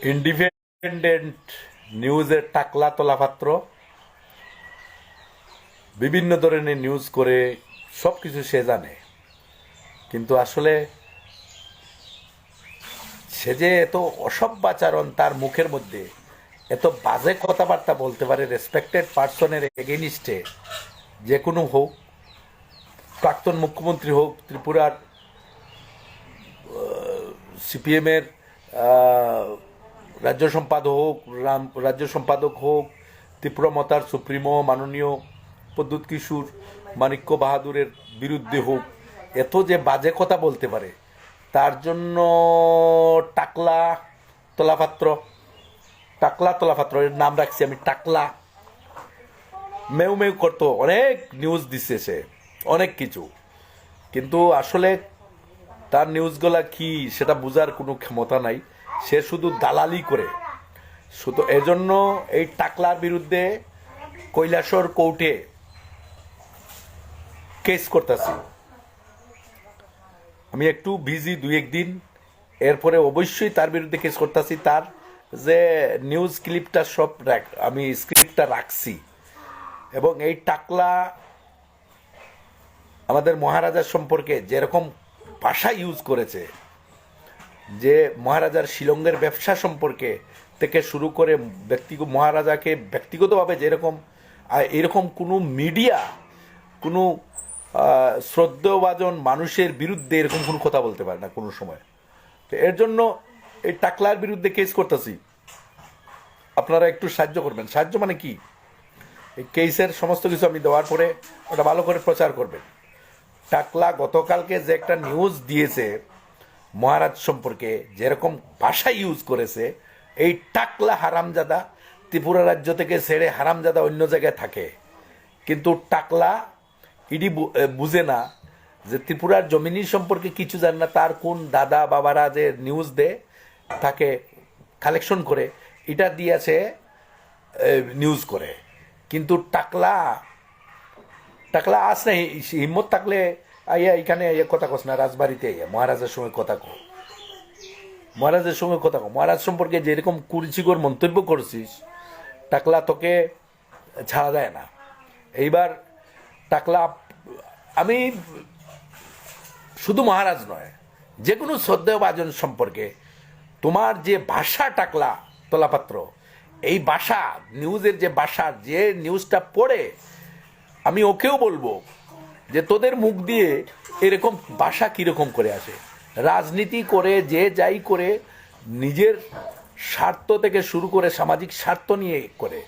Independent নিউজের টাকলা তোলাপাত্র বিভিন্ন ধরনের নিউজ করে সব কিছু সে জানে, কিন্তু আসলে সে যে এত অসভ্যাচরণ তার মুখের মধ্যে, এত বাজে কথাবার্তা বলতে পারে রেসপেক্টেড পার্সনের এগেনিস্টে, যে কোনো হোক, প্রাক্তন মুখ্যমন্ত্রী হোক, ত্রিপুরার সিপিএমের রাজ্য সম্পাদক হোক, রাজ্য সম্পাদক হোক, ত্রিপুরা মথার সুপ্রিমো মাননীয় প্রদ্যুৎ কিশোর মাণিক্য বাহাদুরের বিরুদ্ধে হোক, এত যে বাজে কথা বলতে পারে, তার জন্য টাকলা তোলাপাত্র এর নাম রাখছি আমি। টাকলা মেউ মেউ করতো, অনেক নিউজ দিচ্ছে সে, অনেক কিছু, কিন্তু আসলে তার নিউজগুলা কি সেটা বোঝার কোনো ক্ষমতা নাই। সে শুধু দালালি করে, শুধু এজন্য এই টাকলার বিরুদ্ধে কৈলাসর কোর্টে কেস করতেছি। আমি একটু বিজি দুই একদিন, এরপরে অবশ্যই তার বিরুদ্ধে কেস করতেছি। তার যে নিউজ ক্লিপটা সব আমি স্ক্রিপ্টটা রাখছি, এবং এই টাকলা আমাদের মহারাজার সম্পর্কে যেরকম ভাষা ইউজ করেছে, যে মহারাজার শিলংয়ের ব্যবসা সম্পর্কে থেকে শুরু করে মহারাজাকে ব্যক্তিগতভাবে যেরকম, এরকম কোনো মিডিয়া কোনো শ্রদ্ধেয়ভাজন মানুষের বিরুদ্ধে এরকম কোনো কথা বলতে পারে না কোনো সময়। তো এর জন্য এই টাকলার বিরুদ্ধে কেস করতেছি, আপনারা একটু সাহায্য করবেন। সাহায্য মানে কি, এই কেসের সমস্ত কিছু আমি দেওয়ার পরে ওটা ভালো করে প্রচার করবেন। টাকলা গতকালকে যে একটা নিউজ দিয়েছে মহারাজ সম্পর্কে, যেরকম ভাষা ইউজ করেছে, এই টাকলা হারামজাদা ত্রিপুরা রাজ্য থেকে ছেড়ে হারামজাদা অন্য জায়গায় থাকে, কিন্তু টাকলা ইডি বুঝে না যে ত্রিপুরার জমিনি সম্পর্কে কিছু জানে না। তার কোন দাদা বাবারা যে নিউজ দেয় তাকে কালেকশন করে এটা দিয়েছে নিউজ করে, কিন্তু টাকলা আস না, হিম্মত থাকলে আইয়া এখানে কথা কস না, রাজবাড়িতে আইয়া মহারাজের সঙ্গে কথা কো, মহারাজ সম্পর্কে যেরকম কুরুচিকর মন্তব্য করছিস, টাকলা তোকে ছাড়া দেয় না। এইবার টাকলা, আমি শুধু মহারাজ নয়, যে কোনো শ্রদ্ধেয়ভাজন সম্পর্কে তোমার যে ভাষা, টাকলা তোলাপাত্র, এই ভাষা নিউজের যে ভাষা, যে নিউজটা পড়ে আমি ওকেও বলবো যে তোদের মুখ দিয়ে এরকম ভাষা কীরকম করে আসে। রাজনীতি করে যে যাই করে, নিজের স্বার্থ থেকে শুরু করে সামাজিক স্বার্থ নিয়ে করে,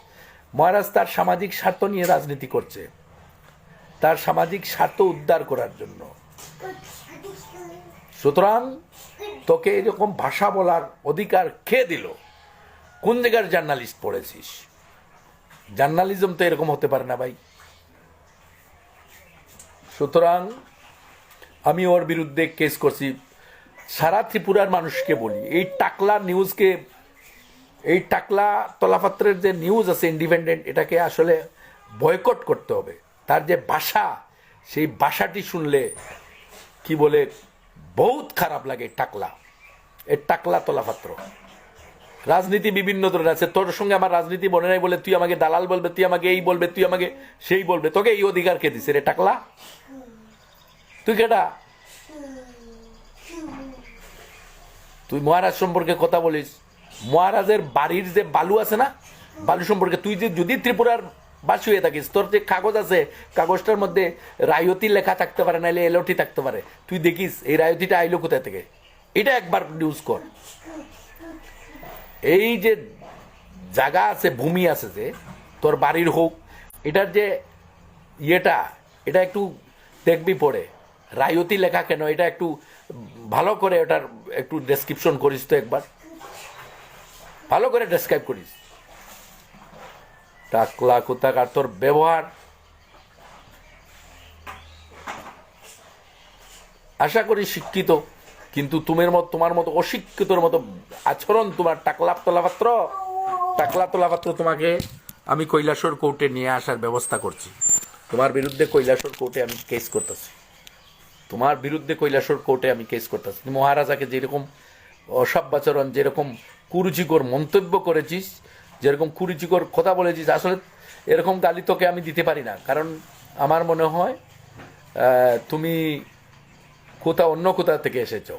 মহারাজ তার সামাজিক স্বার্থ নিয়ে রাজনীতি করছে, তার সামাজিক স্বার্থ উদ্ধার করার জন্য। সুতরাং তোকে এরকম ভাষা বলার অধিকার কে দিল? কোন জায়গার জার্নালিস্ট পড়েছিস? জার্নালিজম তো এরকম হতে পারে না ভাই। সুতরাং আমি ওর বিরুদ্ধে কেস করছি। সারা ত্রিপুরার মানুষকে বলি, এই টাকলা নিউজকে, এই টাকলা তোলাপাত্রের যে নিউজ আছে ইন্ডিপেন্ডেন্ট, এটাকে আসলে বয়কট করতে হবে। তার যে ভাষা, সেই ভাষাটি শুনলে কি বলে বহুত খারাপ লাগে। এই টাকলা তোলাপাত্র রাজনীতি বিভিন্ন ধরনের আছে। তোর সঙ্গে আমার রাজনীতি বনে নাই বলে তুই আমাকে দালাল বলবে, তুই আমাকে এই বলবে, তুই আমাকে সেই বলবে। তোকে এই অধিকার কে দিছে রে টাকলা? তুই কেটা? তুই মহারাজ সম্পর্কে কথা বলিস, মহারাজের বাড়ির যে বালু আছে না, বালু সম্পর্কে তুই যে যদি ত্রিপুরার বাসী হয়ে থাকিস, তোর যে কাগজ আছে, কাগজটার মধ্যে রায়তি লেখা থাকতে পারে, নাইলে এলটি থাকতে পারে। তুই দেখিস এই রায়তিটা আইলো কোথা থেকে, এটা একবার নিউজ কর। এই যে জায়গা আছে, ভূমি আছে যে তোর বাড়ির হোক, এটার যে ইয়েটা, এটা একটু দেখবি পড়ে, রায়তি লেখা কেন, এটা একটু ভালো করে ওটার একটু ডেসক্রিপশন করিস তো, একবার ভালো করে ডেসক্রাইব করিস। টাকলা কোথাকার, তোর ব্যবহার আশা করি শিক্ষিত, কিন্তু তোমার মতো অশিক্ষিতর মতো আচরণ তোমার। টাকলা তোলাপাত্র তোমাকে আমি কৈলাসর কোর্টে নিয়ে আসার ব্যবস্থা করছি। তোমার বিরুদ্ধে কৈলাসর কোর্টে আমি কেস করতেছি, মহারাজাকে যেরকম অসভ্যাচরণ, যেরকম কুরুচিকর মন্তব্য করেছিস, যেরকম কুরুচিকর কথা বলেছিস, আসলে এরকম গালি তোকে আমি দিতে পারি না, কারণ আমার মনে হয় তুমি অন্য কোথা থেকে এসেছো।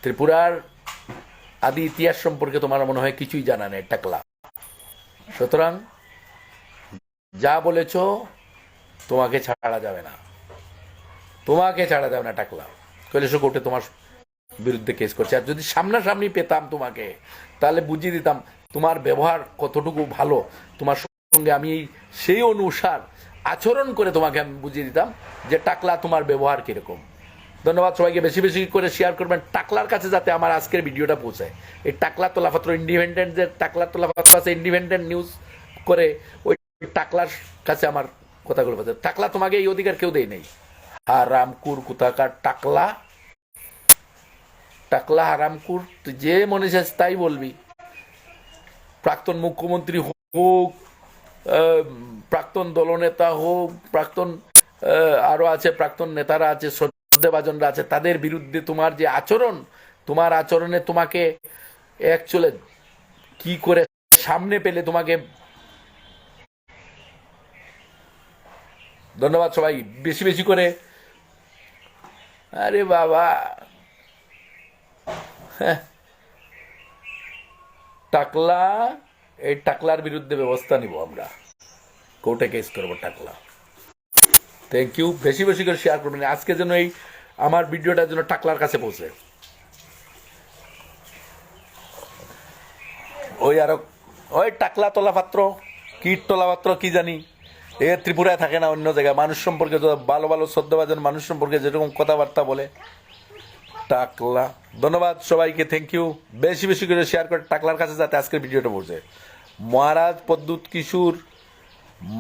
ত্রিপুরার আদি ইতিহাস সম্পর্কে তোমার মনে হয় কিছুই জানা নেই টাকলা। সুতরাং যা বলেছ তোমাকে ছাড়া যাবে না, টাকলা। কৈলাস কোর্টে তোমার বিরুদ্ধে কেস করছে। আর যদি সামনাসামনি পেতাম তোমাকে, তাহলে বুঝিয়ে দিতাম তোমার ব্যবহার কতটুকু ভালো, তোমার সঙ্গে আমি সেই অনুসার আচরণ করে তোমাকে আমি বুঝিয়ে দিতাম যে টাকলা তোমার ব্যবহার কিরকম। ধন্যবাদ সবাইকে, বেশি বেশি করে শেয়ার করবেন টাকলার কাছে, যাতে আমার আজকের ভিডিওটা পৌঁছায়। এই টাকলা তোলাপাত্র ইন্ডিপেন্ডেন্ট, যে টাকলা তোলাপাত্র আছে ইন্ডিপেন্ডেন্ট নিউজ করে, ওই টাকলার কাছে আমার কথাগুলো বলছে। টাকলা তোমাকে এই অধিকার কেউ দেয় নেই। হারামকুর কোথাকার টাকলা, হারামকুর, তুই যে মনে চাস তাই বলবি। প্রাক্তন মুখ্যমন্ত্রী হোক, প্রাক্তন দলনেতা হোক, প্রাক্তন আরো আছে, প্রাক্তন নেতারা আছে, শ্রদ্ধেভাজনরা আছে, তাদের বিরুদ্ধে তোমার যে আচরণ, তোমার আচরণে তোমাকে অ্যাকচুয়ালি কি করে সামনে পেলে তোমাকে। ধন্যবাদ সবাই, বেশি বেশি করে। আরে বাবা, টাকলা, এই টাকলার বিরুদ্ধে ব্যবস্থা নিব আমরা, কোর্টে কেস করবো টাকলা। থ্যাংক ইউ, বেশি বেশি করে শেয়ার করবেন আজকে, যেন এই আমার ভিডিওটা যেন টাকলার কাছে পৌঁছে। ওই টাকলা তোলাপাত্র, কীট তোলাপাত্র কি জানি, এ ত্রিপুরায় থাকে না, অন্য জায়গায়। মানুষ সম্পর্কে ভালো ভালো শ্রদ্ধাভাজন মানুষ সম্পর্কে যেরকম কথাবার্তা বলে টাকলা। ধন্যবাদ সবাইকে, থ্যাংক ইউ, বেশি বেশি করে শেয়ার করে টাকলার কাছে যাতে আজকের ভিডিওটা পৌঁছে। মহারাজ পদ্মুৎ কিশোর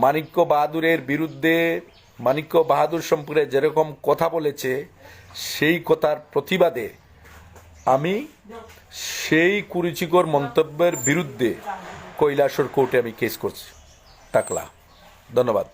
মানিক্য বাহাদুরের বিরুদ্ধে, মানিক্য বাহাদুর সম্পর্কে যেরকম কথা বলেছে, সেই কথার প্রতিবাদে আমি সেই কুরুচিকর মন্তব্যের বিরুদ্ধে কৈলাসর কোর্টে আমি কেস করছি টাকলা। ধন্যবাদ।